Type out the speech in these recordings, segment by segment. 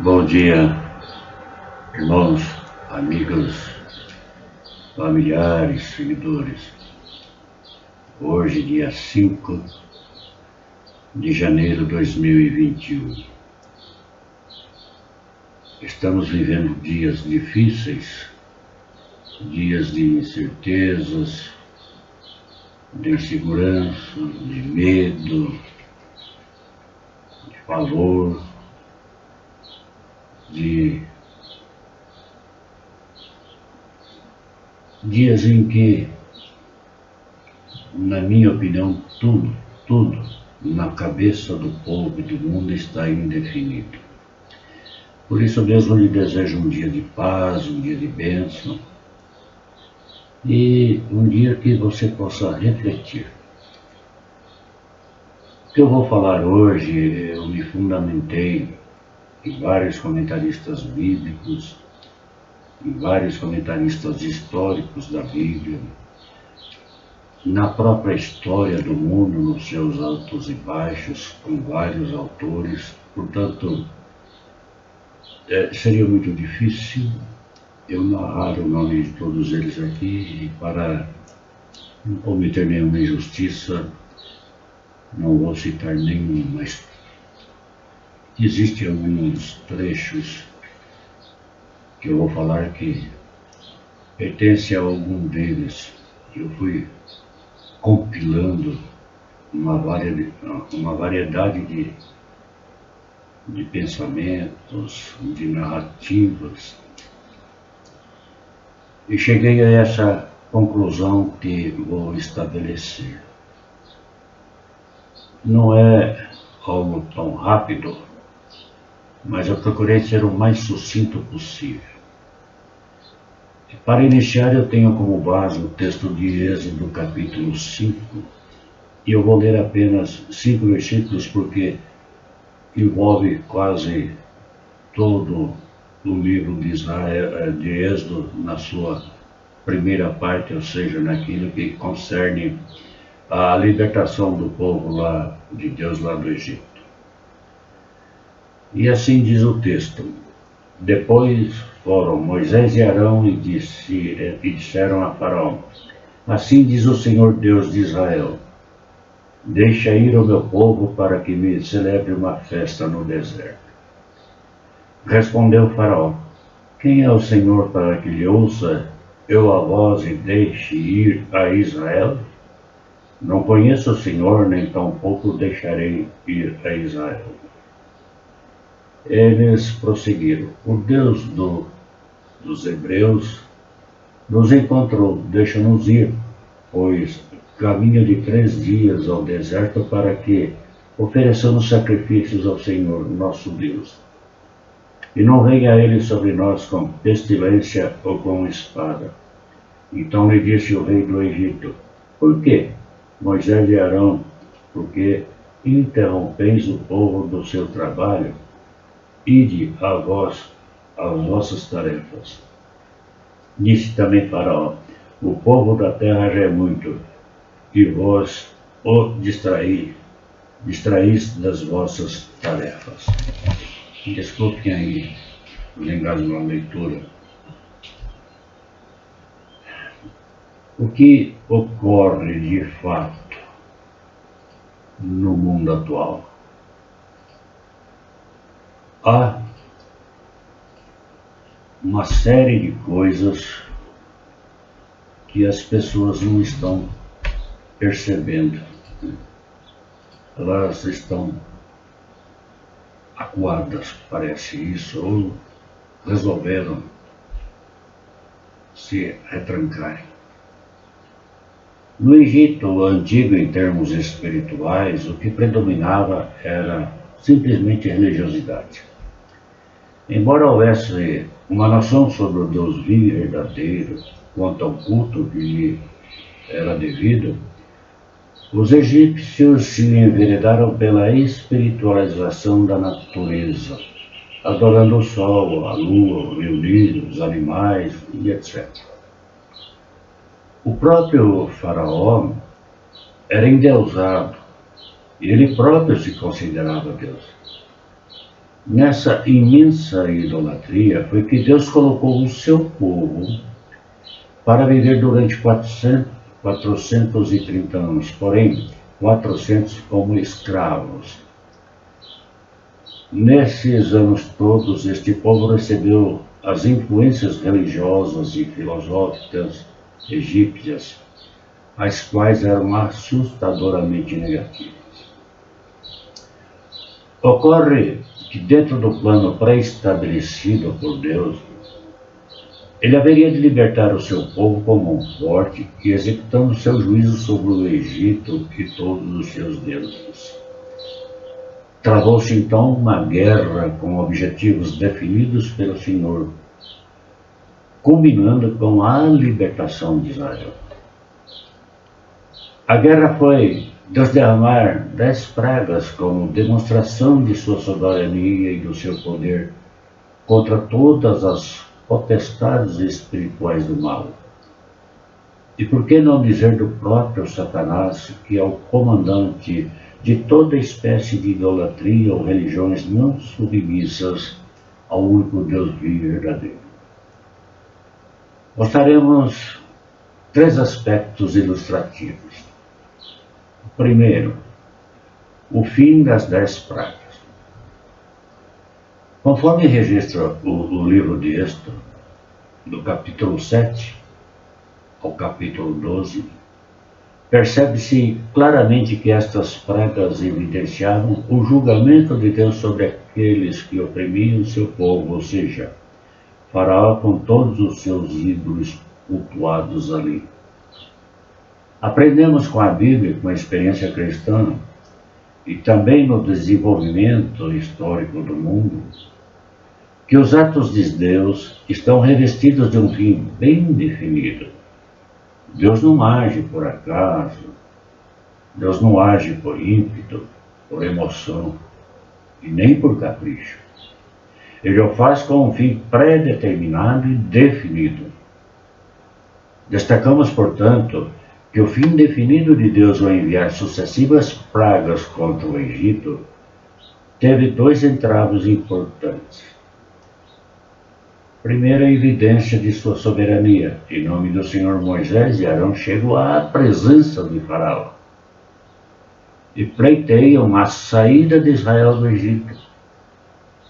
Bom dia, irmãos, amigos, familiares, seguidores. Hoje, dia 5 de janeiro de 2021. Estamos vivendo dias difíceis, dias de incertezas, de insegurança, de medo, de pavor, de dias em que, na minha opinião, tudo na cabeça do povo e do mundo está indefinido. Por isso mesmo lhe desejo um dia de paz, um dia de bênção e um dia que você possa refletir. O que eu vou falar hoje, eu me fundamentei em vários comentaristas bíblicos, em vários comentaristas históricos da Bíblia, na própria história do mundo, nos seus altos e baixos, com vários autores. Portanto, seria muito difícil eu narrar o nome de todos eles aqui, e para não cometer nenhuma injustiça, não vou citar nenhum, mas existem alguns trechos que eu vou falar que pertencem a algum deles. Eu fui compilando uma variedade de pensamentos, de narrativas, e cheguei a essa conclusão que vou estabelecer. Não é algo tão rápido, mas eu procurei ser o mais sucinto possível. Para iniciar, eu tenho como base o texto de Êxodo, capítulo 5, e eu vou ler apenas 5 versículos porque envolve quase todo o livro de Israel, de Êxodo, na sua primeira parte, ou seja, naquilo que concerne a libertação do povo lá, de Deus lá do Egito. E assim diz o texto: Depois foram Moisés e Arão e disseram a Faraó: Assim diz o Senhor Deus de Israel: Deixa ir o meu povo para que me celebre uma festa no deserto. Respondeu Faraó: Quem é o Senhor para que lhe ouça eu a voz e deixe ir a Israel? Não conheço o Senhor, nem tampouco deixarei ir a Israel. Eles prosseguiram: O Deus dos hebreus nos encontrou, deixa-nos ir, pois caminho de 3 dias ao deserto para que ofereçamos sacrifícios ao Senhor, nosso Deus. E não venha ele sobre nós com pestilência ou com espada. Então lhe disse o rei do Egito: Por quê, Moisés e Arão, porque interrompeis o povo do seu trabalho? Ide a vós as vossas tarefas. Disse também Faraó: O povo da terra já é muito, e vós o distraís das vossas tarefas. Desculpem aí, lembrado na leitura. O que ocorre de fato no mundo atual? Há uma série de coisas que as pessoas não estão percebendo. Elas estão acuadas, parece isso, ou resolveram se retrancar. No Egito antigo, em termos espirituais, o que predominava era simplesmente religiosidade. Embora houvesse uma noção sobre o Deus vivo e verdadeiro, quanto ao culto que lhe era devido, os egípcios se enveredaram pela espiritualização da natureza, adorando o sol, a lua, o rio Nilo, os animais e etc. O próprio Faraó era endeusado, e ele próprio se considerava Deus. Nessa imensa idolatria foi que Deus colocou o seu povo para viver durante 430 anos, porém 400 como escravos. Nesses anos todos, este povo recebeu as influências religiosas e filosóficas egípcias, as quais eram assustadoramente negativas. Ocorre que dentro do plano pré-estabelecido por Deus, ele haveria de libertar o seu povo como um forte e executando seu juízo sobre o Egito e todos os seus deuses. Travou-se então uma guerra com objetivos definidos pelo Senhor, culminando com a libertação de Israel. A guerra foi Deus derramar 10 pragas como demonstração de sua soberania e do seu poder contra todas as potestades espirituais do mal. E por que não dizer do próprio Satanás, que é o comandante de toda espécie de idolatria ou religiões não submissas ao único Deus vivo e verdadeiro? Mostraremos 3 aspectos ilustrativos. Primeiro, o fim das 10 pragas. Conforme registra o livro de Êxodo, do capítulo 7 ao capítulo 12, percebe-se claramente que estas pragas evidenciavam o julgamento de Deus sobre aqueles que oprimiam seu povo, ou seja, Faraó com todos os seus ídolos cultuados ali. Aprendemos com a Bíblia, com a experiência cristã, e também no desenvolvimento histórico do mundo, que os atos de Deus estão revestidos de um fim bem definido. Deus não age por acaso, Deus não age por ímpeto, por emoção e nem por capricho. Ele o faz com um fim pré-determinado e definido. Destacamos, portanto, que o fim definido de Deus ao enviar sucessivas pragas contra o Egito teve 2 entraves importantes. Primeiro, a evidência de sua soberania. Em nome do Senhor, Moisés e Arão chegam à presença de Faraó e pleiteiam a saída de Israel do Egito.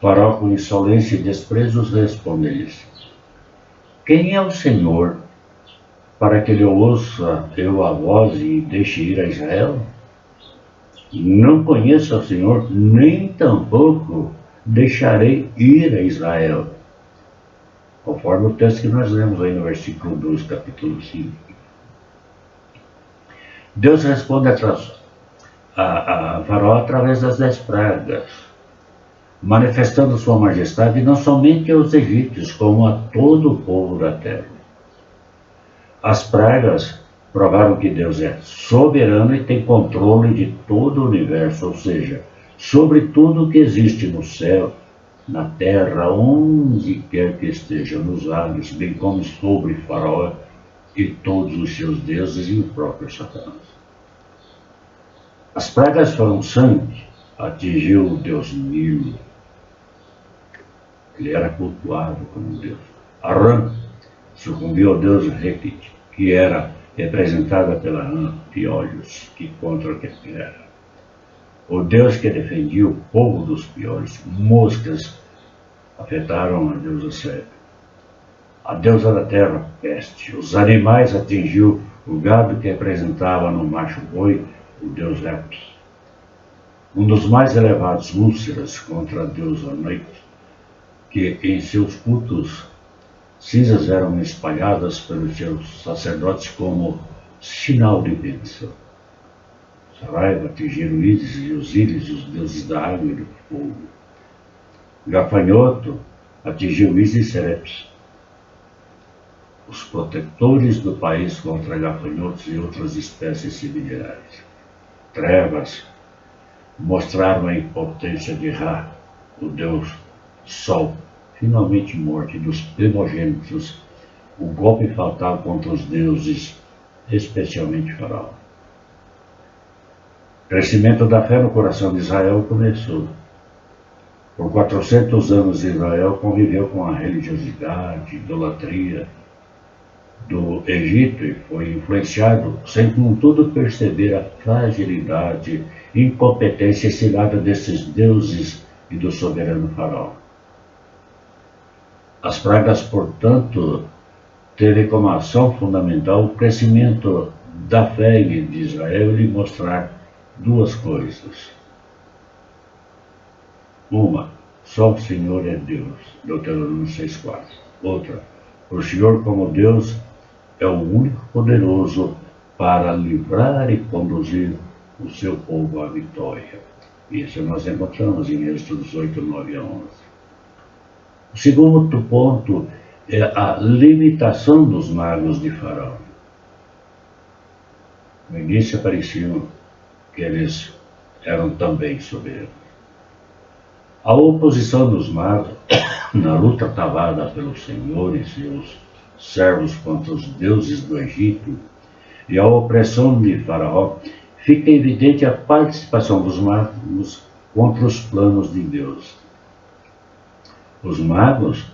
Faraó, com insolência e desprezos, responde-lhes: quem é o Senhor para que ele ouça eu a voz e deixe ir a Israel? Não conheço o Senhor, nem tampouco deixarei ir a Israel. Conforme o texto que nós lemos aí no versículo 2, capítulo 5. Deus responde a Faraó através das 10 pragas, manifestando sua majestade não somente aos egípcios, como a todo o povo da terra. As pragas provaram que Deus é soberano e tem controle de todo o universo, ou seja, sobre tudo que existe no céu, na terra, onde quer que esteja, nos ares, bem como sobre Faraó e todos os seus deuses e o próprio Satanás. As pragas foram sangue, atingiu o deus Nilo. Ele era cultuado como Deus. Arã sucumbiu ao deus Requite, que era representada pela rã Piolhos, que contra que era. O Deus que defendia o povo dos piolhos, moscas, afetaram a deusa Sebe. A deusa da terra, Peste. Os animais atingiu o gado que representava no macho boi, o deus Leptos. Um dos mais elevados, úlceras, contra a deusa Noite, que em seus cultos cinzas eram espalhadas pelos seus sacerdotes como sinal de bênção. Saraiva atingiram Ísis e Osíris, os deuses da água e do fogo. Gafanhoto atingiu Ísis e Serepes, os protetores do país contra gafanhotos e outras espécies similares. Trevas mostraram a impotência de Ra, o deus Sol, finalmente morte dos primogênitos, o golpe fatal contra os deuses, especialmente Faraó. O crescimento da fé no coração de Israel começou. Por 400 anos Israel conviveu com a religiosidade, idolatria do Egito e foi influenciado, sem contudo perceber a fragilidade, incompetência e cilada desses deuses e do soberano faraó. As pragas, portanto, teve como ação fundamental o crescimento da fé de Israel e lhe mostrar duas coisas. Uma, só o Senhor é Deus, Deuteronômio 6,4. Outra, o Senhor como Deus é o único poderoso para livrar e conduzir o seu povo à vitória. Isso nós encontramos em Êxodo 18, 9 a 11. O segundo ponto é a limitação dos magos de Faraó. No início pareciam que eles eram também soberanos. A oposição dos magos na luta travada pelos senhores e seus servos contra os deuses do Egito e a opressão de Faraó, fica evidente a participação dos magos contra os planos de Deus. Os magos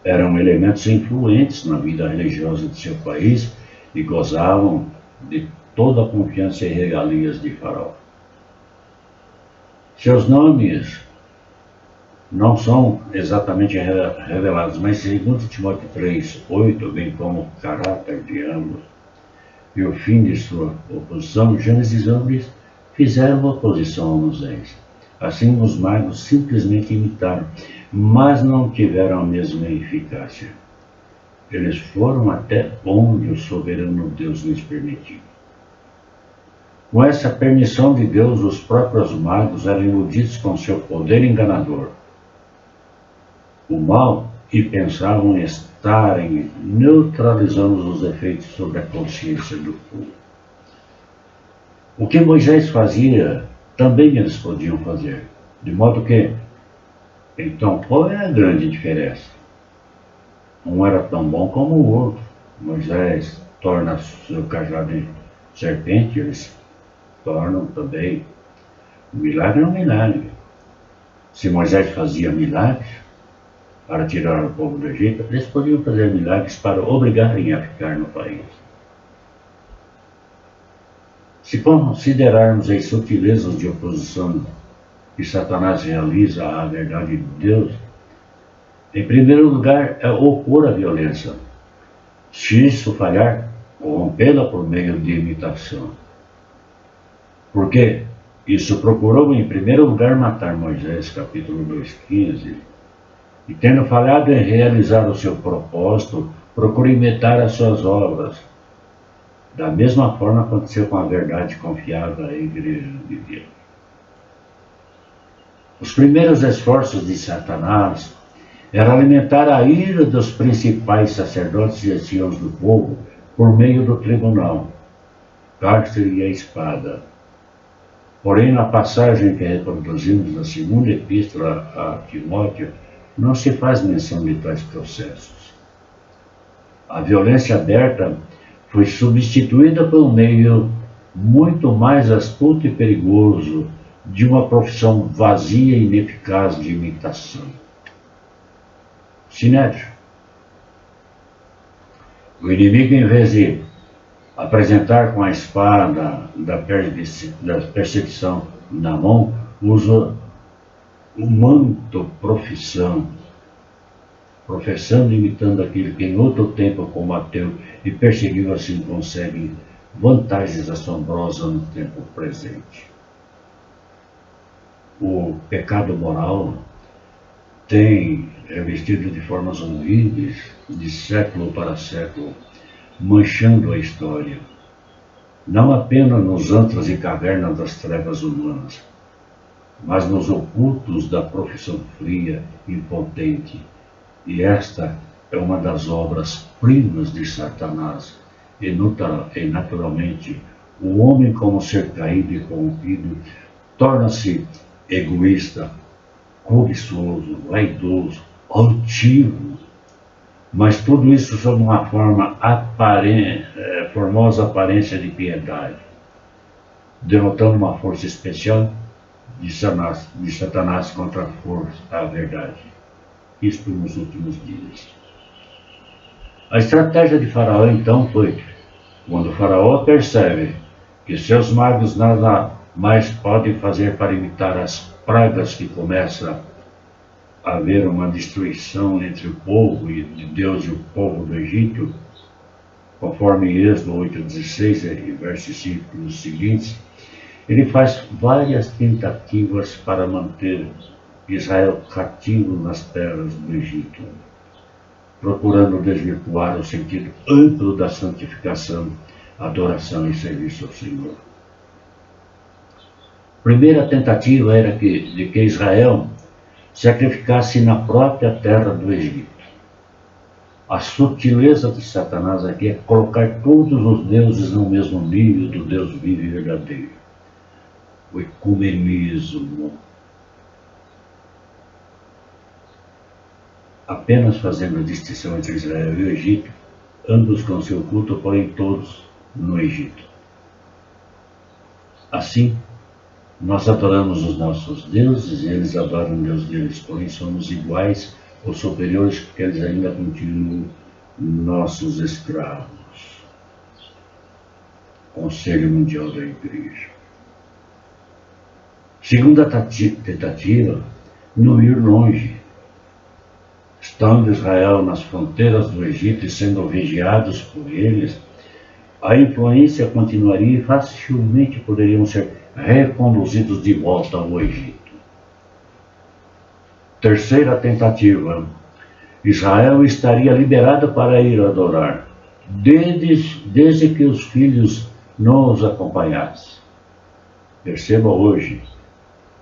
eram elementos influentes na vida religiosa de seu país e gozavam de toda a confiança e regalias de Faraó. Seus nomes não são exatamente revelados, mas segundo Timóteo 3:8, bem como o caráter de ambos e o fim de sua oposição, Gênesis e ambos fizeram oposição a Moisés. Assim, os magos simplesmente imitaram, mas não tiveram a mesma eficácia. Eles foram até onde o soberano Deus lhes permitiu. Com essa permissão de Deus, os próprios magos eram iludidos com seu poder enganador, o mal, e pensavam estarem neutralizando os efeitos sobre a consciência do povo. O que Moisés fazia, também eles podiam fazer, de modo que, então, qual é a grande diferença? Um era tão bom como o outro. Moisés torna seu cajado em serpente, eles tornam também. O milagre é um milagre. Se Moisés fazia milagres para tirar o povo do Egito, eles podiam fazer milagres para obrigarem a ficar no país. Se considerarmos as sutilezas de oposição que Satanás realiza à verdade de Deus, em primeiro lugar é opor a violência. Se isso falhar, corrompê-la por meio de imitação. Porque isso procurou em primeiro lugar matar Moisés, capítulo 2:15, e tendo falhado em realizar o seu propósito, procura imitar as suas obras. Da mesma forma aconteceu com a verdade confiada à Igreja de Deus. Os primeiros esforços de Satanás era alimentar a ira dos principais sacerdotes e anciãos do povo por meio do tribunal, cárcere e a espada. Porém, na passagem que reproduzimos na segunda epístola a Timóteo, não se faz menção de tais processos. A violência aberta foi substituída por um meio muito mais astuto e perigoso de uma profissão vazia e ineficaz de imitação. Sinédrio. O inimigo, em vez de apresentar com a espada da perseguição na mão, usa o manto profissão, professando e imitando aquilo que em outro tempo combateu e perseguiu, assim consegue vantagens assombrosas no tempo presente. O pecado moral tem revestido de formas horríveis, de século para século, manchando a história, não apenas nos antros e cavernas das trevas humanas, mas nos ocultos da profissão fria, impotente. E esta é uma das obras-primas de Satanás. E naturalmente, o homem, como ser caído e corrompido, torna-se egoísta, cobiçoso, vaidoso, altivo. Mas tudo isso sob uma formosa aparência de piedade, denotando uma força especial de Satanás contra a força, a verdade. Isto nos últimos dias. A estratégia de Faraó então foi, quando Faraó percebe que seus magos nada mais podem fazer para imitar as pragas que começa a haver uma destruição entre o povo de Deus e o povo do Egito, conforme Êxodo 8:16 e versículos seguintes, ele faz várias tentativas para manter Israel cativo nas terras do Egito, procurando desvirtuar o sentido amplo da santificação, adoração e serviço ao Senhor. A primeira tentativa era de que Israel sacrificasse na própria terra do Egito. A sutileza de Satanás aqui é colocar todos os deuses no mesmo nível do Deus vivo e verdadeiro. O ecumenismo. Apenas fazendo a distinção entre Israel e o Egito, ambos com seu culto, porém todos no Egito. Assim, nós adoramos os nossos deuses e eles adoram o Deus deles, porém somos iguais ou superiores porque eles ainda continuam nossos escravos. Conselho Mundial da Igreja. Segunda tentativa, não ir longe. Estando Israel nas fronteiras do Egito e sendo vigiados por eles, a influência continuaria e facilmente poderiam ser reconduzidos de volta ao Egito. Terceira tentativa, Israel estaria liberado para ir adorar, desde que os filhos não os acompanhassem. Perceba hoje,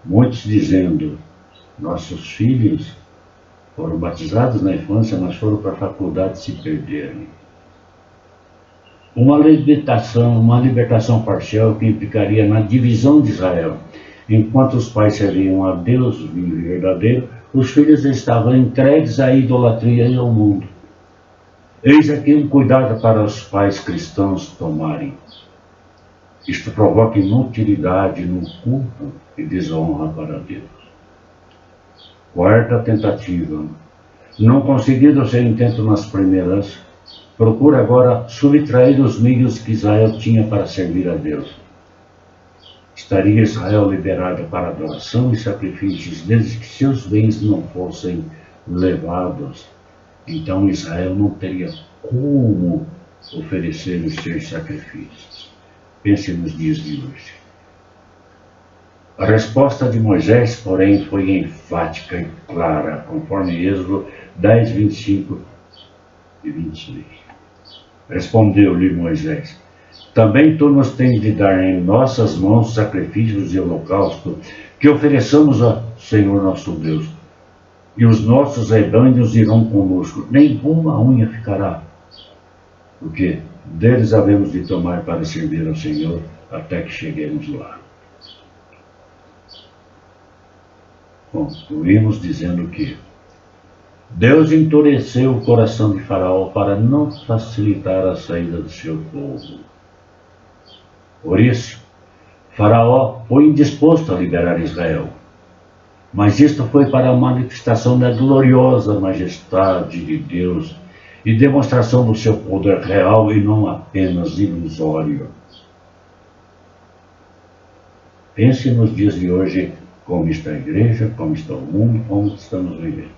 muitos dizendo, nossos filhos foram batizados na infância, mas foram para a faculdade se perderem. Uma libertação parcial que implicaria na divisão de Israel. Enquanto os pais serviam a Deus vivo e verdadeiro, os filhos estavam entregues à idolatria e ao mundo. Eis aqui um cuidado para os pais cristãos tomarem. Isto provoca inutilidade no culto e desonra para Deus. Quarta tentativa. Não conseguindo o seu intento nas primeiras, procura agora subtrair os meios que Israel tinha para servir a Deus. Estaria Israel liberado para adoração e sacrifícios, desde que seus bens não fossem levados. Então Israel não teria como oferecer os seus sacrifícios. Pense nos dias de hoje. A resposta de Moisés, porém, foi enfática e clara, conforme Êxodo 10, 25 e 26. Respondeu-lhe Moisés: também tu nos tens de dar em nossas mãos sacrifícios e holocausto que ofereçamos ao Senhor nosso Deus. E os nossos rebanhos irão conosco, nenhuma unha ficará, porque deles havemos de tomar para servir ao Senhor até que cheguemos lá. Concluímos dizendo que Deus endureceu o coração de Faraó para não facilitar a saída do seu povo. Por isso, Faraó foi indisposto a liberar Israel. Mas isto foi para a manifestação da gloriosa majestade de Deus e demonstração do seu poder real e não apenas ilusório. Pense nos dias de hoje, como está a igreja, como está o mundo, como estamos vivendo.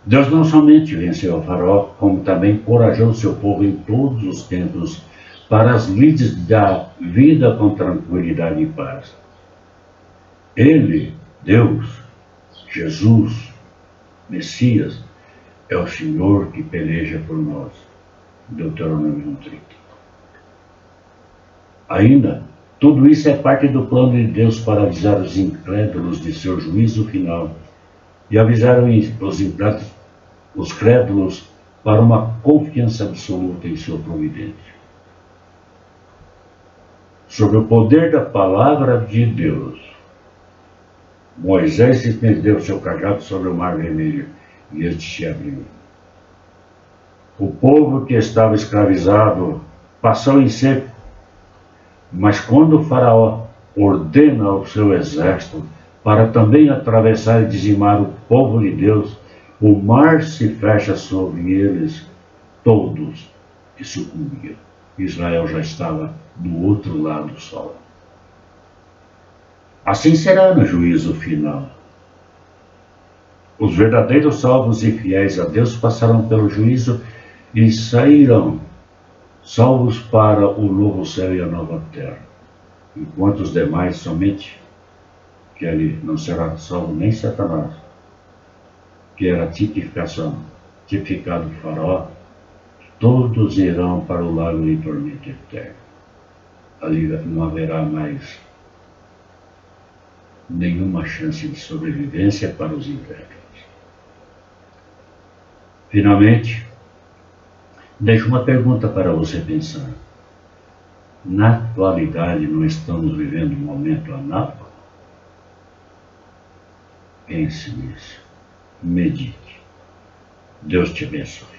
Deus não somente venceu a Faraó, como também corajou seu povo em todos os tempos para as lides da vida com tranquilidade e paz. Ele, Deus, Jesus, Messias, é o Senhor que peleja por nós. Deuteronômio 1:30. Ainda, tudo isso é parte do plano de Deus para avisar os incrédulos de seu juízo final e avisar os crédulos para uma confiança absoluta em sua providência. Sobre o poder da palavra de Deus, Moisés estendeu seu cajado sobre o mar vermelho e este se abriu. O povo que estava escravizado passou em seco, mas quando o Faraó ordena ao seu exército para também atravessar e dizimar o povo de Deus, o mar se fecha sobre eles todos e sucumbiram. Israel já estava do outro lado do sol. Assim será no juízo final. Os verdadeiros salvos e fiéis a Deus passarão pelo juízo e sairão salvos para o novo céu e a nova terra, enquanto os demais somente, que ali não será salvo nem Satanás, que era a tipificação, tipificado faraó, todos irão para o lago de tormento eterno. Ali não haverá mais nenhuma chance de sobrevivência para os incrédulos. Finalmente, deixo uma pergunta para você pensar. Na atualidade, não estamos vivendo um momento análogo? Pense nisso. Medite. Deus te abençoe.